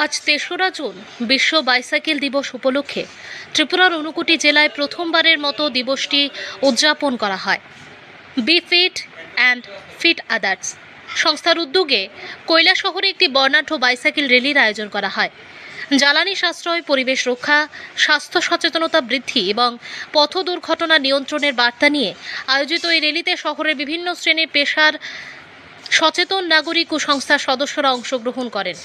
আজ ৩রা জুন বিশ্ব বাইসাইকেল দিবস উপলক্ষে ত্রিপুরার ঊনকোটি জেলায় প্রথমবারের মতো দিবসটি উদযাপন করা হয়। Be fit and fit others সংস্থার উদ্যোগে কৈলাসহরে একটি বর্ণাঢ্য বাইসাইকেল র্যালির আয়োজন করা হয়। জ্বালানি সাশ্রয়, পরিবেশ রক্ষা, স্বাস্থ্য সচেতনতা বৃদ্ধি এবং পথ দুর্ঘটনা নিয়ন্ত্রণের বার্তা নিয়ে আয়োজিত এই র্যালিতে শহরের বিভিন্ন শ্রেণীর পেশার সচেতন নাগরিক ও সংস্থার সদস্যরা অংশগ্রহণ করেন।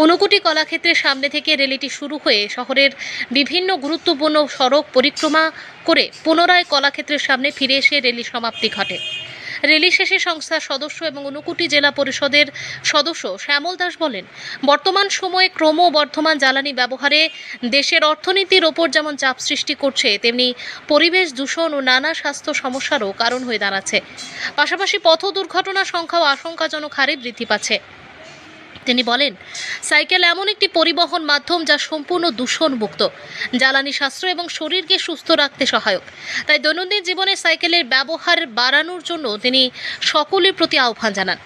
ঊনকোটি কলাক্ষেত্রের সামনে থেকে র্যালিটি শুরু হয়ে শহরের বিভিন্ন গুরুত্বপূর্ণ সড়ক পরিক্রমা করে পুনরায় কলাক্ষেত্রের সামনে ফিরে এসে র্যালি সমাপ্তি ঘটে। র্যালি শেষে সংস্থার সদস্য এবং ঊনকোটি জেলা পরিষদের সদস্য শ্যামল দাস বলেন, বর্তমান সময়ে ক্রমবর্ধমান জ্বালানি ব্যবহারে দেশের অর্থনীতির ওপর যেমন চাপ সৃষ্টি করছে, তেমনি পরিবেশ দূষণ ও নানা স্বাস্থ্য সমস্যারও কারণ হয়ে দাঁড়াচ্ছে। পাশাপাশি পথ দুর্ঘটনার সংখ্যাও আশঙ্কাজনক হারে বৃদ্ধি পাচ্ছে। তিনি বলেন, সাইকেল এমন একটি পরিবহন মাধ্যম যা সম্পূর্ণ দূষণমুক্ত, জ্বালানি সাশ্রয় এবং শরীরকে সুস্থ রাখতে সহায়ক। তাই দৈনন্দিন জীবনে সাইকেলের ব্যবহার বাড়ানোর জন্য তিনি সকলের প্রতি আহ্বান জানান।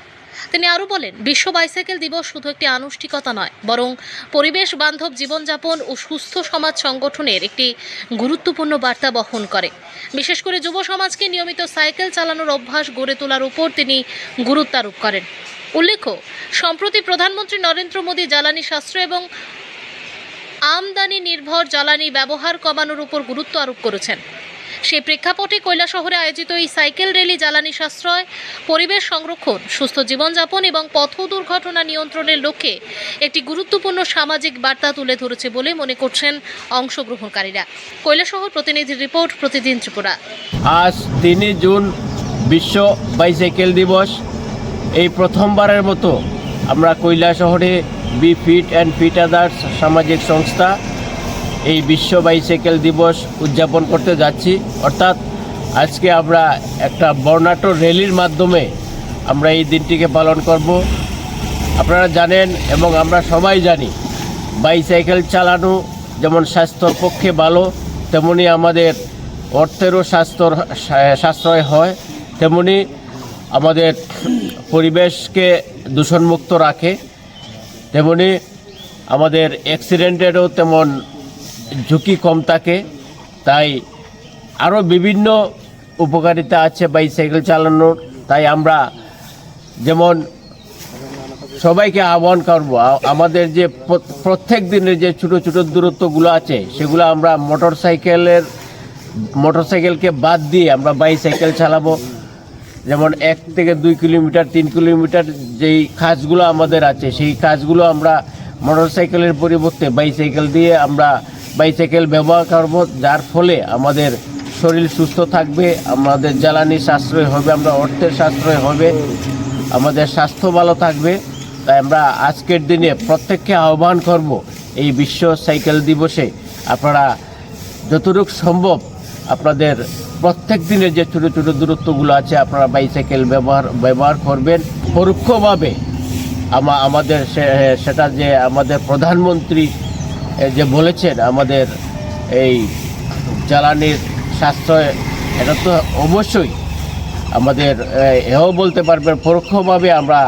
তিনি আরও বলেন, বিশ্ব বাইসাইকেল দিবস শুধু একটি আনুষ্ঠানিকতা নয়, বরং পরিবেশ বান্ধব জীবনযাপন ও সুস্থ সমাজ সংগঠনের একটি গুরুত্বপূর্ণ বার্তা বহন করে। বিশেষ করে যুব সমাজকে নিয়মিত সাইকেল চালানোর অভ্যাস গড়ে তোলার উপর তিনি গুরুত্ব আরোপ করেন। উল্লেখ্য, সম্প্রতি প্রধানমন্ত্রী নরেন্দ্র মোদী জ্বালানি সাশ্রয় এবং আমদানি নির্ভর জ্বালানি ব্যবহার কমানোর উপর গুরুত্ব আরোপ করেছেন। সেই প্রেক্ষাপটে কৈলাসহরে আয়োজিত এই সাইকেল র্যালি জ্বালানি সাশ্রয়, পরিবেশ সংরক্ষণ, সুস্থ জীবনযাপন এবং পথ দুর্ঘটনা নিয়ন্ত্রণের লক্ষ্যে একটি গুরুত্বপূর্ণ সামাজিক বার্তা তুলে ধরেছে বলে মনে করছেন অংশগ্রহণকারীরা। কৈলাসহর প্রতিনিধির রিপোর্ট, প্রতিদিন ত্রিপুরা। আজ ৩ জুন বিশ্ব বাইসাইকেল দিবস। এই প্রথমবারের মতো আমরা কৈলাসহরে be fit and fit others সামাজিক সংস্থা এই বিশ্ব বাইসাইকেল দিবস উদযাপন করতে যাচ্ছি। অর্থাৎ আজকে আমরা একটা বর্ণাঢ্য র্যালির মাধ্যমে আমরা এই দিনটিকে পালন করব। আপনারা জানেন এবং আমরা সবাই জানি, বাইসাইকেল চালানো যেমন স্বাস্থ্যর পক্ষে ভালো, তেমনি আমাদের অর্থেরও সাশ্রয় হয়, তেমনি আমাদের পরিবেশকে দূষণমুক্ত রাখে, তেমনি আমাদের অ্যাক্সিডেন্টেরও তেমন ঝুঁকি কম থাকে। তাই আরও বিভিন্ন উপকারিতা আছে বাইসাইকেল চালানোর। তাই আমরা যেমন সবাইকে আহ্বান করব, আমাদের যে প্রত্যেক দিনের যে ছোটো ছোটো দূরত্বগুলো আছে সেগুলো আমরা মোটরসাইকেলকে বাদ দিয়ে আমরা বাইসাইকেল চালাবো। যেমন 1 থেকে 2 কিলোমিটার, 3 কিলোমিটার যেই কাজগুলো আমাদের আছে সেই কাজগুলো আমরা মোটরসাইকেলের পরিবর্তে বাইসাইকেল ব্যবহার করব, যার ফলে আমাদের শরীর সুস্থ থাকবে, আমাদের জ্বালানি সাশ্রয় হবে, আমরা অর্থের সাশ্রয় হবে, আমাদের স্বাস্থ্য ভালো থাকবে। তাই আমরা আজকের দিনে প্রত্যেককে আহ্বান করব, এই বিশ্ব সাইকেল দিবসে আপনারা যতটুকু সম্ভব আপনাদের প্রত্যেক দিনের যে ছোটো ছোটো দূরত্বগুলো আছে আপনারা বাইসাইকেল ব্যবহার করবেন। পরোক্ষভাবে আমাদের সেটা যে আমাদের প্রধানমন্ত্রী যে বলেছেন আমাদের এই জ্বালানির সাশ্রয়, এটা তো অবশ্যই আমাদের এও বলতে পারবেন পরোক্ষভাবে আমরা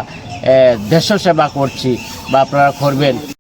দেশ সেবা করছি বা আপনারা করবেন।